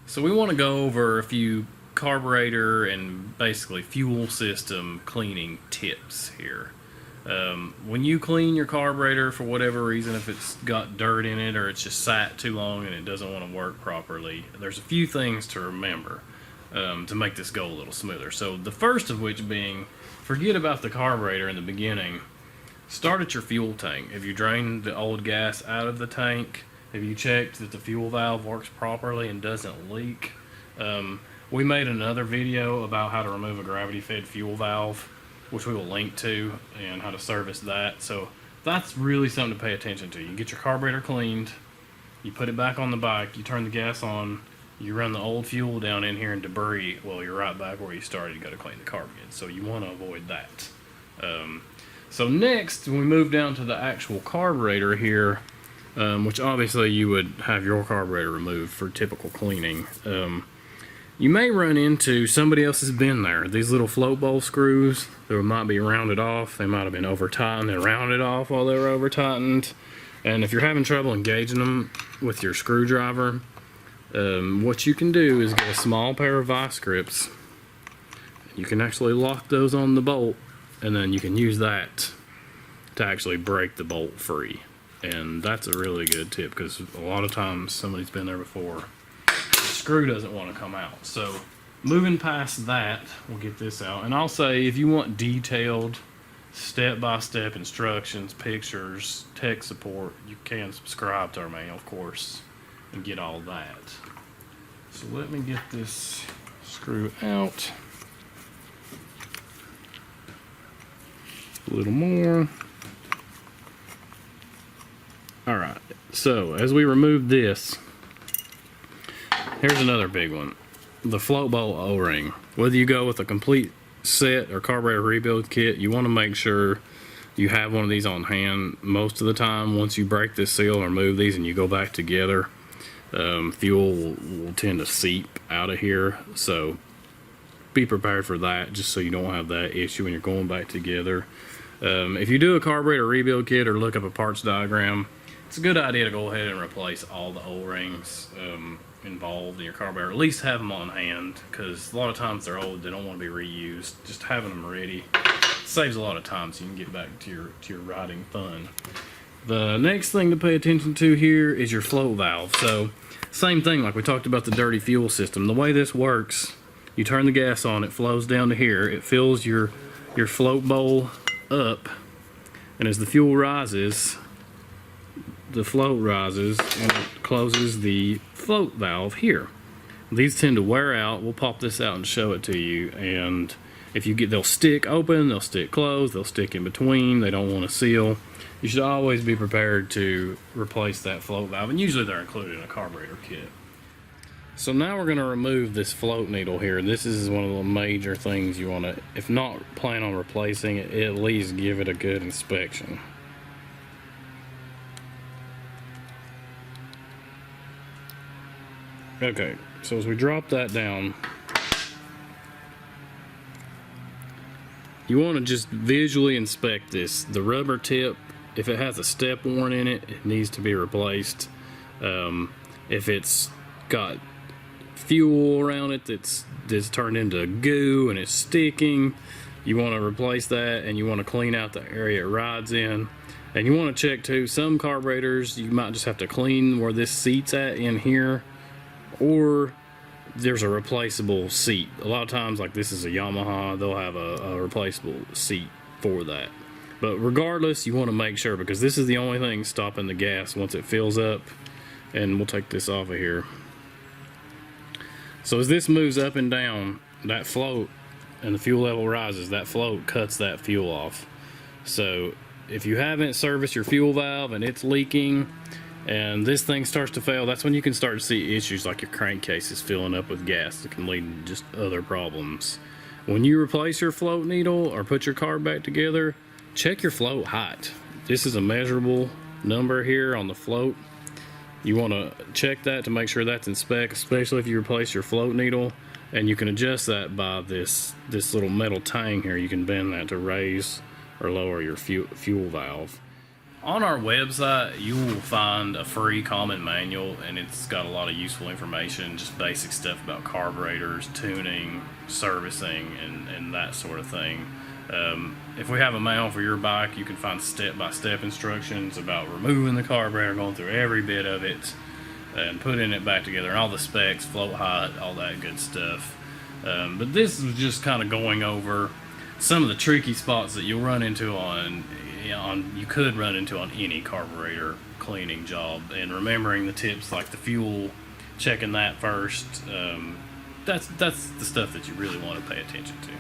So we want to go over a few carburetor and basically fuel system cleaning tips here. When you clean your carburetor for whatever reason, if it's got dirt in it or it's just sat too long and it doesn't want to work properly, there's a few things to remember to make this go a little smoother. So the first of which being, forget about the carburetor in the beginning. Start at your fuel tank. If you drained the old gas out of the tank, have you checked that the fuel valve works properly and doesn't leak? We made another video about how to remove a gravity-fed fuel valve, which we will link to, and how to service that. So that's really something to pay attention to. You get your carburetor cleaned, you put it back on the bike, you turn the gas on, you run the old fuel down in here and debris, well, you're right back where you started. You got to clean the carb again. So you want to avoid that. So next, when we move down to the actual carburetor here, which obviously you would have your carburetor removed for typical cleaning. You may run into somebody else has been there. These little float bowl screws, they might be rounded off. They might have been over tightened and rounded off while they were over tightened. And if you're having trouble engaging them with your screwdriver, what you can do is get a small pair of vice grips. You can actually lock those on the bolt, and then you can use that to actually break the bolt free. And that's a really good tip, because a lot of times somebody's been there before, the screw doesn't want to come out. So moving past that, we'll get this out. And I'll say, if you want detailed step-by-step instructions, pictures, tech support, you can subscribe to our mail, of course, and get all that. So let me get this screw out. A little more. Alright, so as we remove this, here's another big one. The float bowl O-ring. Whether you go with a complete set or carburetor rebuild kit, you want to make sure you have one of these on hand. Most of the time, once you break this seal or move these and you go back together, fuel will tend to seep out of here. So be prepared for that, just so you don't have that issue when you're going back together. If you do a carburetor rebuild kit or look up a parts diagram, it's a good idea to go ahead and replace all the O-rings involved in your carburetor. At least have them on hand, because a lot of times they're old, they don't want to be reused. Just having them ready saves a lot of time, so you can get back to your riding fun. The next thing to pay attention to here is your float valve. So same thing like we talked about the dirty fuel system. The way this works, you turn the gas on, it flows down to here, it fills your float bowl up, and as the fuel rises, the float rises and it closes the float valve here. These tend to wear out. We'll pop this out and show it to you, and if you get, they'll stick open, they'll stick closed, they'll stick in between, they don't want to seal. You should always be prepared to replace that float valve, and usually they're included in a carburetor kit. So now we're going to remove this float needle here. This is one of the major things you want to, if not plan on replacing it, at least give it a good inspection. Okay, so as we drop that down, you want to just visually inspect this. The rubber tip, if it has a step worn in it, it needs to be replaced. If it's got fuel around it that's turned into goo and it's sticking, you want to replace that, and you want to clean out the area it rides in. And you want to check too, some carburetors you might just have to clean where this seat's at in here, or there's a replaceable seat. A lot of times, like this is a Yamaha, they'll have a replaceable seat for that. But regardless, you want to make sure, because this is the only thing stopping the gas once it fills up. And we'll take this off of here. So as this moves up and down, that float and the fuel level rises, that float cuts that fuel off. So if you haven't serviced your fuel valve and it's leaking and this thing starts to fail, that's when you can start to see issues like your crankcase is filling up with gas that can lead to just other problems. When you replace your float needle or put your carb back together, check your float height. This is a measurable number here on the float. You want to check that to make sure that's in spec, especially if you replace your float needle. And you can adjust that by this little metal tang here. You can bend that to raise or lower your fuel valve. On our website, you will find a free common manual, and it's got a lot of useful information, just basic stuff about carburetors, tuning, servicing, and that sort of thing. If we have a manual for your bike, you can find step-by-step instructions about removing the carburetor, going through every bit of it, and putting it back together, and all the specs, float height, all that good stuff. But this was just kind of going over some of the tricky spots that you'll run into you could run into on any carburetor cleaning job, and remembering the tips like the fuel, checking that first. That's the stuff that you really want to pay attention to.